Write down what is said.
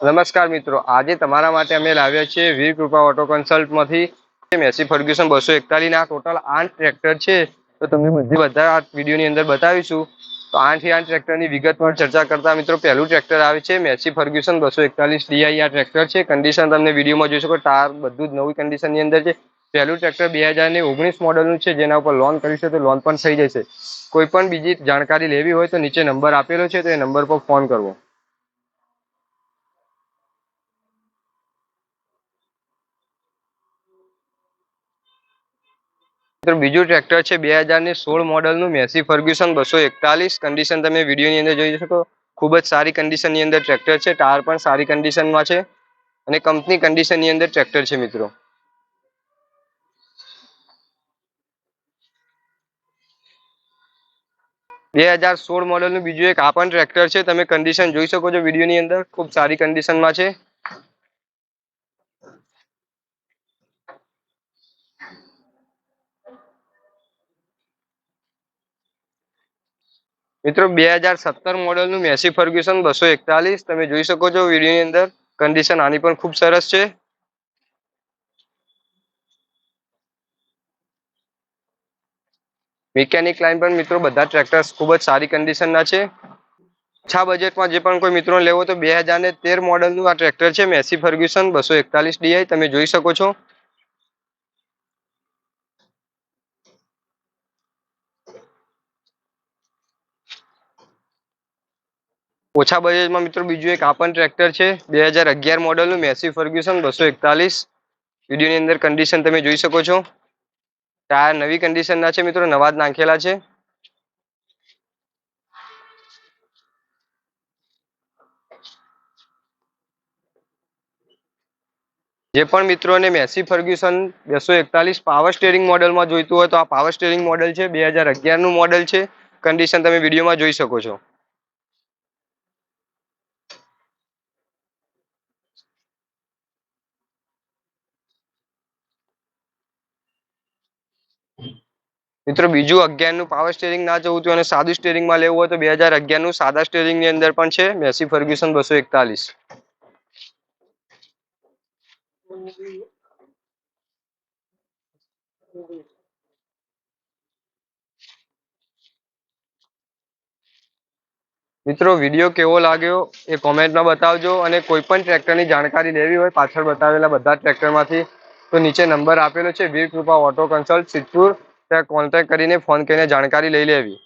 નમસ્કાર મિત્રો, આજે તમારા માટે અમે લાવ્યા છીએ વીર કૃપા ઓટો કન્સલ્ટમાંથી મેસી ફર્ગ્યુસન 241 ના ટોટલ 8 ટ્રેક્ટર છે. તો તમને બધા આ વિડીયોની અંદર બતાવીશું. તો 8 થી 8 ટ્રેક્ટરની વિગતવાર ચર્ચા કરતા મિત્રો, પહેલું ટ્રેક્ટર આવે છે મેસી ફર્ગ્યુસન 241 ડીઆઈ. આ ટ્રેક્ટર છે. કન્ડિશન તમને વિડીયોમાં જોઈ શકો, ટાયર બધું જ નવી કન્ડિશનની અંદર છે. પહેલું ટ્રેક્ટર 2019 મોડલનું છે, જેના ઉપર લોન કરીશું તો લોન પણ થઈ જશે. કોઈ પણ બીજી જાણકારી લેવી હોય તો નીચે નંબર આપેલો છે, તો એ નંબર પર ફોન કરવો. બીજું ટ્રેક્ટર છે 2016 મોડલનું મેસી ફર્ગ્યુસન 241. કન્ડિશન તમે વિડીયોની અંદર જોઈ શકો, ખૂબ જ સારી કન્ડિશનની અંદર ટ્રેક્ટર છે. ટાયર પણ સારી કન્ડિશનમાં છે અને કંપની કન્ડિશનની અંદર ટ્રેક્ટર છે મિત્રો. બે 2016 મોડલનું બીજું એક આ પણ ટ્રેક્ટર છે. તમે કન્ડિશન જોઈ શકો છો વિડીયોની અંદર, ખૂબ સારી કન્ડિશનમાં છે. મિત્રો 2017 મોડલનું મેસી ફર્ગ્યુસન 241 તમે જોઈ શકો છો વિડીયોની અંદર. કન્ડિશન આની પણ ખૂબ સરસ છે. મિકેનિક લાઈન પણ મિત્રો બધા ટ્રેક્ટર્સ ખૂબ જ સારી કન્ડિશનના છે. ઓછા બજેટમાં જે પણ કોઈ મિત્રો લેવો તો 2013 મોડલનું આ ટ્રેક્ટર છે મેસી ફર્ગ્યુસન 241 ડીઆઈ. તમે જોઈ શકો છો. ઓછા બજેટમાં મિત્રો બીજું એક આ પણ ટ્રેક્ટર છે 2011 મોડલનું મેસી ફર્ગ્યુસન 241. વિડીયોની અંદર કન્ડિશન તમે જોઈ શકો છો. ટાયર નવી કન્ડિશનના છે મિત્રો, નવા જ નાખેલા છે. જે પણ મિત્રોને મેસી ફર્ગ્યુસન 241 પાવર સ્ટીયરિંગ મોડલમાં જોઈતું હોય તો આ પાવર સ્ટીયરિંગ મોડલ છે. 2011 નું મોડલ છે. કન્ડિશન તમે વિડીયોમાં જોઈ શકો છો. મિત્રો બીજું 11 નું પાવર સ્ટીયરિંગ ના જોવું અને સાદું સ્ટીયરિંગમાં લેવું હોય તો 2011 નું સાદા સ્ટીયરિંગની અંદર પણ છે મેસી ફર્ગ્યુસન 241. મિત્રો વિડીયો કેવો લાગ્યો એ કોમેન્ટમાં બતાવજો, અને કોઈ પણ ટ્રેક્ટરની જાણકારી લેવી હોય પાછળ બતાવેલા બધા ટ્રેક્ટરમાંથી તો નીચે નંબર આપેલો છે વીર કૃપા ઓટો કન્સલ્ટ સિદ્ધપુર, ત્યાં કોન્ટેક્ટ કરીને ફોન કરીને જાણકારી લઈ લેવી.